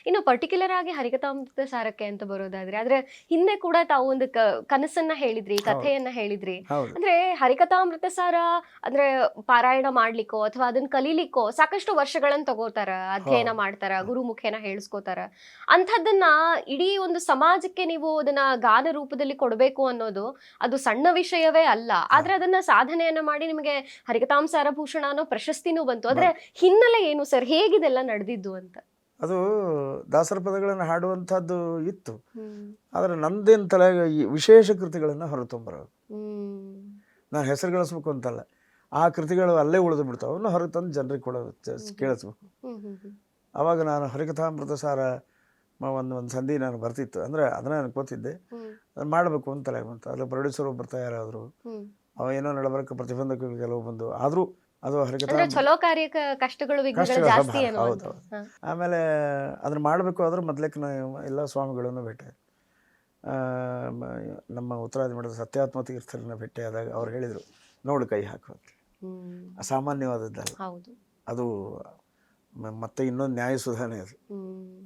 ಇನ್ನು ಪರ್ಟಿಕ್ಯುಲರ್ ಆಗಿ ಹರಿಕಥಾಮೃತ ಸಾರಕ್ಕೆ ಅಂತ ಬರೋದಾದ್ರೆ, ಆದ್ರೆ ಹಿಂದೆ ಕೂಡ ತಾವು ಒಂದು ಕನಸನ್ನ ಹೇಳಿದ್ರಿ, ಕಥೆಯನ್ನ ಹೇಳಿದ್ರಿ. ಅಂದ್ರೆ ಹರಿಕಥಾಮೃತ ಸಾರ ಅಂದ್ರೆ ಪಾರಾಯಣ ಮಾಡ್ಲಿಕ್ಕೋ ಅಥವಾ ಅದನ್ನ ಕಲೀಲಿಕ್ಕೋ ಸಾಕಷ್ಟು ವರ್ಷಗಳನ್ನ ತಗೋತಾರ, ಅಧ್ಯಯನ ಮಾಡ್ತಾರ, ಗುರುಮುಖೇನ ಹೇಳಿಸ್ಕೋತಾರ. ಅಂಥದ್ದನ್ನ ಇಡೀ ಒಂದು ಸಮಾಜಕ್ಕೆ ನೀವು ಅದನ್ನ ಗಾನ ರೂಪದಲ್ಲಿ ಕೊಡಬೇಕು ಅನ್ನೋದು ಅದು ಸಣ್ಣ ವಿಷಯವೇ ಅಲ್ಲ. ಆದ್ರೆ ಅದನ್ನ ಸಾಧನೆಯನ್ನ ಮಾಡಿ ನಿಮಗೆ ಹರಿಕಥಾಂಸಾರ ಭೂಷಣ ಅನ್ನೋ ಪ್ರಶಸ್ತಿನೂ ಬಂತು. ಆದ್ರೆ ಹಿನ್ನೆಲೆ ಏನು ಸರ್, ಹೇಗಿದೆಲ್ಲ ನಡೆದಿದ್ದು ಅಂತ? ಅದು ದಾಸರ ಪದಗಳನ್ನು ಹಾಡುವಂಥದ್ದು ಇತ್ತು, ಆದರೆ ನಂದೇನು ತಲೆಗೆ ಈ ವಿಶೇಷ ಕೃತಿಗಳನ್ನು ಹೊರತುಂಬರೋದು. ನಾನು ಹೆಸರು ಗಳಿಸ್ಬೇಕು ಅಂತಲ್ಲ, ಆ ಕೃತಿಗಳು ಅಲ್ಲೇ ಉಳಿದು ಬಿಡ್ತಾವೆ, ಅವನ್ನ ಹೊರಗೆ ತಂದು ಜನರಿಗೆ ಕೇಳಿಸ್ಬೇಕು. ಆವಾಗ ನಾನು ಹರಿಕಥಾಮೃತ ಸಾರ ಒಂದು ಸಂಧಿ ನಾನು ಬರ್ತಿತ್ತು, ಅಂದರೆ ಅದನ್ನ ಅನ್ಕೋತಿದ್ದೆ, ಅದನ್ನು ಮಾಡಬೇಕು ಅಂತ ತಲೆಗೆ ಬಂತು. ಅದ್ರ ಪ್ರೊಡ್ಯೂಸರ್ ಒಬ್ಬರು ತಯಾರಾದರು, ಅವ ಏನೋ ನಡಬರಕ್ಕೆ ಪ್ರತಿಬಂಧಕಗಳು ಕೆಲವು ಬಂದು, ಆದರೂ ಅದು ಹೌದು. ಆಮೇಲೆ ಅದನ್ನ ಮಾಡಬೇಕು ಆದ್ರೆ ಮೊದಲಕ್ಕೆ ಎಲ್ಲ ಸ್ವಾಮಿಗಳನ್ನು ಭೇಟಿ, ನಮ್ಮ ಉತ್ತರಾದಿ ಮಠದ ಸತ್ಯಾತ್ಮ ತೀರ್ಥರನ್ನ ಭೇಟಿಯಾದಾಗ ಅವ್ರು ಹೇಳಿದರು, ನೋಡು ಕೈ ಹಾಕುವಂತ. ಅಸಾಮಾನ್ಯವಾದದ್ದಲ್ಲ ಅದು, ಮತ್ತೆ ಇನ್ನೊಂದು ನ್ಯಾಯ ಸುಧಾರಣೆ ಅದು,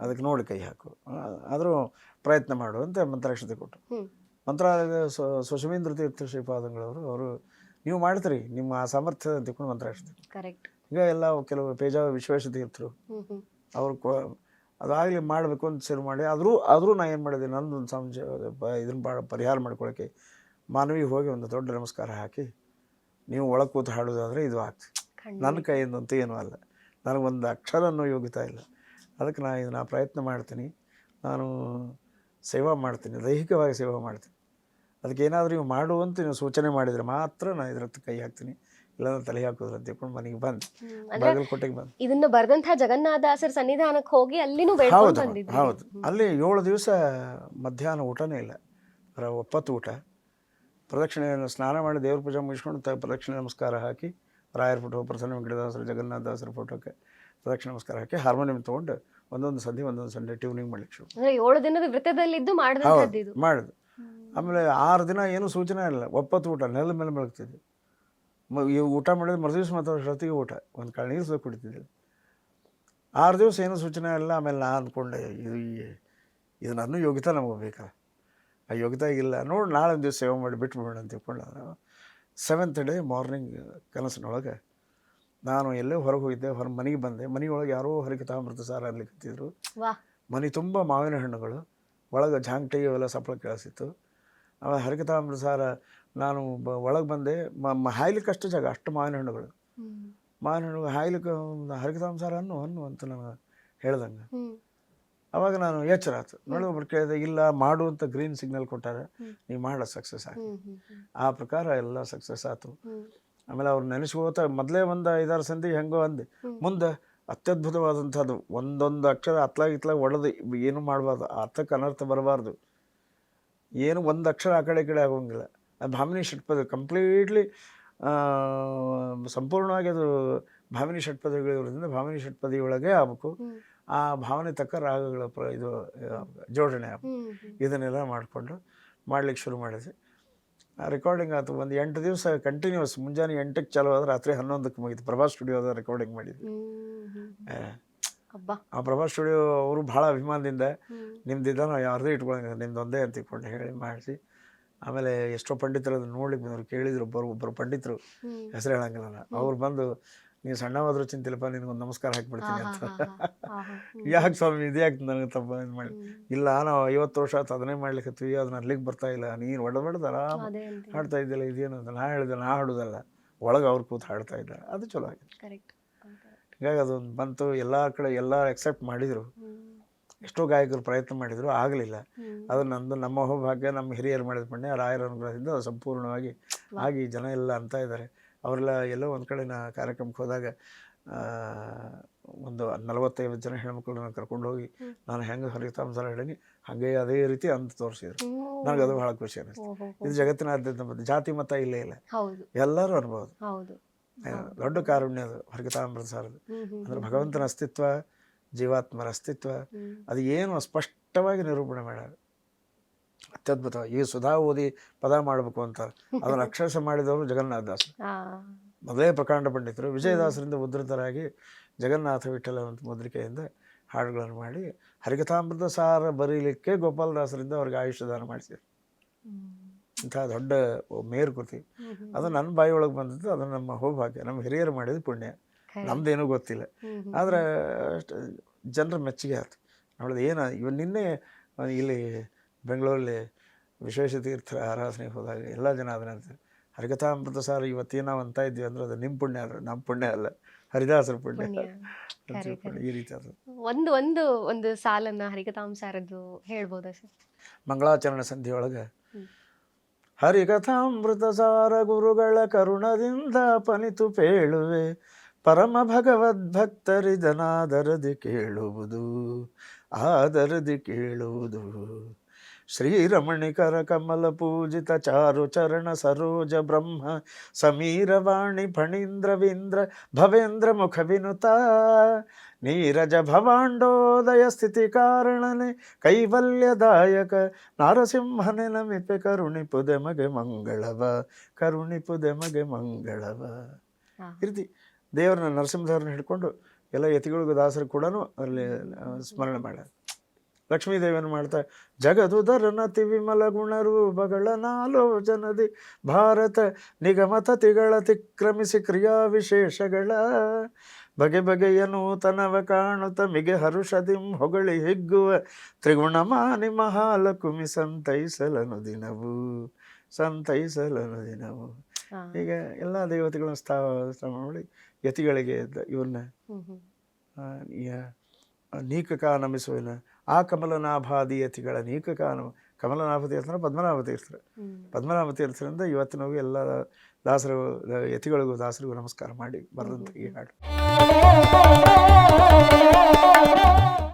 ಅದಕ್ಕೆ ನೋಡಿ ಕೈ ಹಾಕು, ಆದರೂ ಪ್ರಯತ್ನ ಮಾಡು ಅಂತ ಮಂತ್ರಾಕ್ಷತೆ ಕೊಟ್ಟರು. ಮಂತ್ರಾಲಯದ ಸುಷಮೀಂದ್ರ ತೀರ್ಥ ಶ್ರೀಪಾದಂಗಳವರು ಅವರು ನೀವು ಮಾಡ್ತೀರಿ, ನಿಮ್ಮ ಆ ಸಾಮರ್ಥ್ಯ ತಿಳ್ಕೊಂಡು ಮಂತ್ರಾಕ್ಷತೆ. ಈಗ ಎಲ್ಲ ಕೆಲವು ಪೇಜಾವ ವಿಶ್ವೇಶ ತೀರ್ಥರು ಅವರು ಅದಾಗಲಿ ಮಾಡಬೇಕು ಅಂತ ಶುರು ಮಾಡಿ, ಆದರೂ ನಾ ಏನು ಮಾಡಿದೆ, ನನ್ನೊಂದು ಇದನ್ನ ಪರಿಹಾರ ಮಾಡ್ಕೊಳ್ಳೋಕ್ಕೆ ಮಾನವಿಗೆ ಹೋಗಿ ಒಂದು ದೊಡ್ಡ ನಮಸ್ಕಾರ ಹಾಕಿ, ನೀವು ಒಳಗೆ ಕೂತು ಹಾಡೋದಾದರೆ ಇದು ಆಗ್ತದೆ. ನನ್ನ ಕೈಯಿಂದಂತೂ ಏನೂ ಅಲ್ಲ, ನನಗೊಂದು ಅಕ್ಷರ ಅನ್ನೋ ಯೋಗ್ಯತೆ ಇಲ್ಲ. ಅದಕ್ಕೆ ಇದನ್ನು ಪ್ರಯತ್ನ ಮಾಡ್ತೀನಿ, ನಾನು ಸೇವಾ ಮಾಡ್ತೀನಿ, ದೈಹಿಕವಾಗಿ ಸೇವಾ ಮಾಡ್ತೀನಿ. ಅದಕ್ಕೆ ಏನಾದರೂ ನೀವು ಮಾಡುವಂತ ನೀವು ಸೂಚನೆ ಮಾಡಿದರೆ ಮಾತ್ರ ನಾನು ಇದರತ್ತ ಕೈ ಹಾಕ್ತೀನಿ, ಇಲ್ಲಾಂದ್ರೆ ತಲೆ ಹಾಕೋದ್ರ ಅಂತ ತಿಳ್ಕೊಂಡು ಮನೆಗೆ ಬಂದು ಬಾಗಲಕೋಟೆಗೆ ಬಂದು ಇದನ್ನ ಬರೆದಂತಹ ಜಗನ್ನಾಥದಾಸರ ಸನ್ನಿಧಾನಕ್ಕೆ ಹೋಗಿ ಅಲ್ಲಿನೂ ಹೌದು. ಅಲ್ಲಿ 7 ದಿವಸ ಮಧ್ಯಾಹ್ನ ಊಟನೇ ಇಲ್ಲ, ಒಪ್ಪತ್ತು ಊಟ. ಪ್ರದಕ್ಷಿಣೆಯನ್ನು ಸ್ನಾನ ಮಾಡಿ ದೇವ್ರ ಪೂಜೆ ಮುಗಿಸ್ಕೊಂಡು ಪ್ರದಕ್ಷಿಣೆ ನಮಸ್ಕಾರ ಹಾಕಿ, ರಾಯರ ಫೋಟೋ, ಪ್ರಸನ್ನ ವೆಂಕಟದಾಸರು, ಜಗನ್ನಾಥದಾಸರ ಫೋಟೋಕ್ಕೆ ಪ್ರದಕ್ಷಿಣೆ ನಮಸ್ಕಾರ ಹಾಕಿ, ಹಾರ್ಮೋನಿಯಂ ತೊಗೊಂಡು ಒಂದೊಂದು ಸಂಡೆ ಟ್ಯೂನಿಂಗ್ ಮಾಡ್ಲಿಕ್ಕೆ ಶುರು. 7 ದಿನದ ವೃತ್ತದಲ್ಲಿದ್ದು ಮಾಡುದು. ಆಮೇಲೆ 6 ದಿನ ಏನೂ ಸೂಚನೆ ಇಲ್ಲ, ಒಪ್ಪತ್ತು ಊಟ ನೆಲದ ಮೇಲೆ ಮಲಗ್ತಿದ್ದೆ. ಊಟ ಮಾಡಿದ್ರೆ ಮರುದಿವ್ಸ ಮತ್ತು ಶ್ರತಿಗೆ ಊಟ, ಒಂದು ಕಾಳು ನೀರು ಸಹ ಕುಡಿತಿದ್ದಿಲ್ಲ. 6 ದಿವಸ ಏನೂ ಸೂಚನೆ ಇಲ್ಲ. ಆಮೇಲೆ ನಾನು ಅಂದ್ಕೊಂಡೆ, ಇದು ನನ್ನ ಯೋಗ್ಯತೆ ನಮಗೆ ಬೇಕಲ್ಲ, ಆ ಯೋಗ್ಯತೆ ಇಲ್ಲ, ನೋಡಿ ನಾಳೆ ಒಂದು ದಿವಸ ಸೇವೆ ಮಾಡಿ ಬಿಟ್ಬಿಡೋಣ ಅಂತ ತಿಳ್ಕೊಂಡು 7th ಡೇ ಮಾರ್ನಿಂಗ್ ಕನಸಿನೊಳಗೆ ನಾನು ಎಲ್ಲೇ ಹೊರಗೆ ಹೋಗಿದ್ದೆ, ಮನೆಗೆ ಬಂದೆ. ಮನೆಯೊಳಗೆ ಯಾರೋ ಹರಿಕಥಾಮೃತ ಸಾರ ಅನ್ಲಿಕ್ಕತ್ತಿದ್ರು. ಮನೆ ತುಂಬ ಮಾವಿನ ಹಣ್ಣುಗಳು, ಒಳಗೆ ಝಾಂಗ್ಟಿ ಅವೆಲ್ಲ ಸಪ್ಪಳ ಕೇಳಿಸಿತ್ತು. ಆಮೇಲೆ ಹರಿಕಥಾಮೃತ ಸಾರ ನಾನು ಒಳಗೆ ಬಂದೆ, ಹಾಯ್ಲಿಕ್ಕೆ ಅಷ್ಟು ಜಾಗ, ಅಷ್ಟು ಮಾವಿನ ಹಣ್ಣುಗಳು ಹಾಯ್ಲಿಕ್ಕೆ ಹರಿಕಥಾಮೃತ ಸಾರ ಅನ್ನು ಅಂತ ನಾನು ಹೇಳ್ದಂಗೆ. ಅವಾಗ ನಾನು ಎಚ್ಚರ ಆಯ್ತು. ನೋಡಿ ಒಬ್ರು ಕೇಳಿದೆ, ಇಲ್ಲ ಮಾಡುವಂಥ ಗ್ರೀನ್ ಸಿಗ್ನಲ್ ಕೊಟ್ಟಾರೆ, ನೀವು ಮಾಡೋ ಸಕ್ಸಸ್ ಆಗಿ. ಆ ಪ್ರಕಾರ ಎಲ್ಲ ಸಕ್ಸಸ್ ಆಯ್ತು. ಆಮೇಲೆ ಅವ್ರು ನೆನೆಸ್ಕೋತ ಮೊದಲೇ ಒಂದು 5-6 ಸಂಧಿ ಹೆಂಗೋ ಅಂದೆ, ಮುಂದೆ ಅತ್ಯದ್ಭುತವಾದಂಥದ್ದು, ಒಂದೊಂದು ಅಕ್ಷರ ಇತ್ಲಾಗ ಒಡೆದು ಏನು ಮಾಡಬಾರ್ದು, ಅರ್ಥಕ್ಕೆ ಅನರ್ಥ ಬರಬಾರ್ದು, ಏನು ಒಂದು ಅಕ್ಷರ ಆ ಕಡೆ ಈ ಕಡೆ ಆಗೋಂಗಿಲ್ಲ. ಭಾಮಿನಿ ಷಟ್ಪದ ಕಂಪ್ಲೀಟ್ಲಿ ಸಂಪೂರ್ಣವಾಗಿ ಅದು ಭಾಮಿನಿ ಷಟ್ಪದಿಗಳಿರೋದ್ರಿಂದ ಭಾಮಿನಿ ಷಟ್ಪದಿಯೊಳಗೆ ಆಗಬೇಕು. ಆ ಭಾವನೆ ತಕ್ಕ ರಾಗಗಳ ಇದು ಜೋಡಣೆ ಆಗಬೇಕು. ಇದನ್ನೆಲ್ಲ ಮಾಡಿಕೊಂಡು ಮಾಡ್ಲಿಕ್ಕೆ ಶುರು ಮಾಡಿದ್ವಿ. ರೆಕಾರ್ಡಿಂಗ್ ಆಯ್ತು. ಒಂದು 8 ದಿವಸ ಕಂಟಿನ್ಯೂಸ್, ಮುಂಜಾನೆ 8ಕ್ಕೆ ಚಾಲು ಆದ್ರೆ ರಾತ್ರಿ 11ಕ್ಕೆ ಮುಗಿತು. ಪ್ರಭಾ ಸ್ಟುಡಿಯೋದ ರೆಕಾರ್ಡಿಂಗ್ ಮಾಡಿದ್ವಿ. ಆ ಪ್ರಭಾ ಸ್ಟುಡಿಯೋ ಅವರು ಭಾಳ ಅಭಿಮಾನದಿಂದ, ನಿಮ್ದಿದ್ದ ನಾವು ಯಾರ್ದೇ ಇಟ್ಕೊಳ್ಳೋಂಗಿಲ್ಲ, ನಿಮ್ದು ಒಂದೇ ಅಂತ ಇಟ್ಕೊಂಡು ಹೇಳಿ ಮಾಡಿಸಿ. ಆಮೇಲೆ ಎಷ್ಟೋ ಪಂಡಿತರು ಅದನ್ನು ನೋಡ್ಲಿಕ್ಕೆ ಬಂದರು, ಕೇಳಿದ್ರು. ಒಬ್ಬರು ಪಂಡಿತರು, ಹೆಸರು ಹೇಳಂಗಿಲ್ಲ ನಾನು, ಅವ್ರು ಬಂದು, ನೀವು ಸಣ್ಣವಾದ್ರೂ ಚಿಂತಿಲ್ಲಪ್ಪ, ನಿನಗೊಂದು ನಮಸ್ಕಾರ ಹಾಕಿಬಿಡ್ತೀನಿ ಅಂತ. ಯಾಕೆ ಸ್ವಾಮಿ ಇದ್ಯಾಕೆ ನನಗೆ ತಪ್ಪ ಇದು ಮಾಡಿ, ಇಲ್ಲ ನಾವು 50 ವರ್ಷ ಆಯ್ತು ಅದನ್ನೇ ಮಾಡ್ಲಿಕ್ಕತ್ತೀವಿ, ಅದನ್ನ ಅಲ್ಲಿಗೆ ಬರ್ತಾ ಇಲ್ಲ, ನೀನು ಒಡೆದು ಆರಾಮ ಹಾಡ್ತಾ ಇದ್ದಿಲ್ಲ, ಇದೇನು ಅಂತ ನಾ ಹೇಳಿದೆ. ನಾ ಹಾಡೋದಲ್ಲ, ಒಳಗೆ ಅವ್ರು ಕೂತು ಹಾಡ್ತಾ ಇದ್ದಾರೆ, ಅದು ಚಲೋ ಆಗಿದೆ. ಹೀಗಾಗಿ ಅದೊಂದು ಬಂತು. ಎಲ್ಲ ಕಡೆ ಎಲ್ಲ ಎಕ್ಸೆಪ್ಟ್ ಮಾಡಿದರು, ಎಷ್ಟೋ ಗಾಯಕರು ಪ್ರಯತ್ನ ಮಾಡಿದರು, ಆಗಲಿಲ್ಲ. ಅದು ನಮ್ಮ ಭಾಗ್ಯ, ನಮ್ಮ ಹಿರಿಯರು ಮಾಡಿದ ಪುಣ್ಯ, ರಾಯರ ಅನುಗ್ರಹದಿಂದ ಅದು ಸಂಪೂರ್ಣವಾಗಿ ಆಗಿ ಜನ ಎಲ್ಲ ಅಂತ ಇದ್ದಾರೆ. ಅವರೆಲ್ಲ ಎಲ್ಲೋ ಒಂದು ಕಡೆ ನಾ ಕಾರ್ಯಕ್ರಮಕ್ಕೆ ಹೋದಾಗ ಒಂದು 45 ಜನ ಹೆಣ್ಮಕ್ಳನ್ನ ಕರ್ಕೊಂಡು ಹೋಗಿ ನಾನು ಹೆಂಗೆ ಹರಿಕಥಾಮೃತ ಹೇಳೀನಿ ಹಾಗೆ ಅದೇ ರೀತಿ ಅಂತ ತೋರಿಸಿದ್ರು. ನನಗೆ ಅದು ಭಾಳ ಖುಷಿ ಅನ್ನಿಸ್ತು. ಇದು ಜಗತ್ತಿನಾದ್ಯಂತ ಜಾತಿ ಮತ ಇಲ್ಲೇ ಇಲ್ಲ, ಎಲ್ಲರೂ ಅನ್ಬೋದು. ದೊಡ್ಡ ಕಾರುಣ್ಯ ಅದು ಹರಿಕಥಾಮೃತ ಸಾರದು. ಅಂದ್ರೆ ಭಗವಂತನ ಅಸ್ತಿತ್ವ, ಜೀವಾತ್ಮರ ಅಸ್ತಿತ್ವ, ಅದು ಏನು ಸ್ಪಷ್ಟವಾಗಿ ನಿರೂಪಣೆ ಮಾಡ್ಯಾರ. ಅತ್ಯದ್ಭುತ. ಈ ಸುಧಾ ಓದಿ ಪದ ಮಾಡಬೇಕು ಅಂತ ಅದನ್ನು ಅಕ್ಷರಶ ಮಾಡಿದವರು ಜಗನ್ನಾಥದಾಸರು, ಮೊದಲೇ ಪ್ರಕಾಂಡ ಪಂಡಿತರು. ವಿಜಯದಾಸರಿಂದ ಉದ್ಧತರಾಗಿ ಜಗನ್ನಾಥ ವಿಠಲ ಅಂತ ಮುದ್ರಿಕೆಯಿಂದ ಹಾಡುಗಳನ್ನು ಮಾಡಿ ಹರಿಕಥಾಮೃತ ಸಾರ ಬರೀಲಿಕ್ಕೆ ಗೋಪಾಲದಾಸರಿಂದ ಅವ್ರಿಗೆ ಆಯುಷ್ಯದಾನ ಮಾಡಿಸಿದ್ರು. ಇಂಥ ದೊಡ್ಡ ಮೇರುಕೃತಿ ಅದು ನನ್ನ ಬಾಯಿ ಒಳಗೆ ಬಂದದ್ದು. ಅದು ನಮ್ಮ ಹೋಗ್ಭಾಗ್ಯ, ನಮ್ಮ ಹಿರಿಯರು ಮಾಡಿದ ಪುಣ್ಯ, ನಮ್ದೇನೂ ಗೊತ್ತಿಲ್ಲ. ಆದರೆ ಜನರ ಮೆಚ್ಚುಗೆ ಆಯ್ತು. ನೋಡಿದ ಏನು ಇವನು ನಿನ್ನೆ ಇಲ್ಲಿ ಬೆಂಗಳೂರಲ್ಲಿ ವಿಶ್ವೇಶತೀರ್ಥರ ಆರಾಧನೆಗೆ ಹೋದಾಗ ಎಲ್ಲ ಜನ ಅದನ್ನಂತ ಹರಿಕಥಾಮೃತ ಸಾರ ಇವತ್ತೇನು ನಾವು ಅಂತ ಇದ್ವಿ ಅಂದ್ರೆ ಅದು ನಿಮ್ಮ ಪುಣ್ಯ ಅಲ್ಲ, ನಮ್ಮ ಪುಣ್ಯ ಅಲ್ಲ, ಹರಿದಾಸರ ಪುಣ್ಯ. ಈ ರೀತಿ ಅದು ಒಂದು ಸಾಲನ್ನ ಹರಿಕಥಾಂಸಾರದ್ದು ಹೇಳ್ಬೋದಾ ಸರ್? ಮಂಗಳಾಚರಣೆ ಸಂಧಿಯೊಳಗೆ ಹರಿಕಥಾಮೃತ ಸಾರ ಗುರುಗಳ ಕರುಣದಿಂದ ಪನಿತು ಪೇಳುವೆ, ಪರಮ ಭಗವದ್ಭಕ್ತರಿದನಾದರದಿ ಕೇಳುವುದು, ಆದರದಿ ಕೇಳುವುದು. ಶ್ರೀರಮಣಿಕರ ಕಮಲ ಪೂಜಿತ ಚಾರು ಚರಣ ಸರೋಜ ಬ್ರಹ್ಮ ಸಮೀರವಾಣಿ ಫಣೀಂದ್ರವೀಂದ್ರ ಭವೇಂದ್ರ ಮುಖ ವಿನುತ ನೀರಜ ಭವಾಂಡೋದಯ ಸ್ಥಿತಿ ಕಾರಣನೆ ಕೈವಲ್ಯದಾಯಕ ನಾರಸಿಂಹನೆ ನಮಿಪೆ ಕರುಣಿಪುದೆ ಮಗೆ ಮಂಗಳವ, ಕರುಣಿಪುದೆ ಮಗೆ ಮಂಗಳವ. ಈ ರೀತಿ ದೇವರನ್ನ ನರಸಿಂಹದೇವರನ್ನ ಹಿಡ್ಕೊಂಡು ಎಲ್ಲ ಯತಿಗಳಿಗೂ ದಾಸರು ಕೂಡ ಅಲ್ಲಿ ಸ್ಮರಣೆ ಮಾಡ್ಯಾರ. ಲಕ್ಷ್ಮೀದೇವಿಯನ್ನು ಮಾಡ್ತಾ ಜಗದುದರನತಿ ವಿಮಲ ಗುಣರೂಪಗಳ ನಾಲೋಚನದಿ ಭಾರತ ನಿಗಮತತಿಗಳ ತಿಕ್ರಮಿಸಿ ಕ್ರಿಯಾ ವಿಶೇಷಗಳ ಬಗೆ ಬಗೆಯ ನೂತನವ ಕಾಣುತ್ತ ಮಿಗೆ ಹರುಷದಿಂ ಹೊಗಳಿ ಹಿಗ್ಗುವ ತ್ರಿಗುಣಮಾನಿ ಮಹಾಲಕುಮಿ ಸಂತೈಸಲನು ದಿನವು, ಸಂತೈಸಲನು ದಿನವು. ಈಗ ಎಲ್ಲ ದೇವತೆಗಳನ್ನ ಸ್ಥಾಪನೆ ಮಾಡಿ ಯತಿಗಳಿಗೆ ಇವನ್ನ ನೀಕಕ ನಮಿಸುವಿನ ಆ ಕಮಲನಾಭಾದಿ ಯತಿಗಳ ನೀಕಕ ಕಮಲನಾಭ ತೀರ್ಥರ ಪದ್ಮನಾಭ ತೀರ್ಥರು. ಪದ್ಮನಾಭ ತೀರ್ಥರಿಂದ ಇವತ್ತಿನವರೆಗೂ ಎಲ್ಲ ದಾಸರು ಯತಿಗಳಿಗೂ ದಾಸರಿಗೂ ನಮಸ್ಕಾರ ಮಾಡಿ ಬರೆದಂಥ ಈ ಹಾಡು.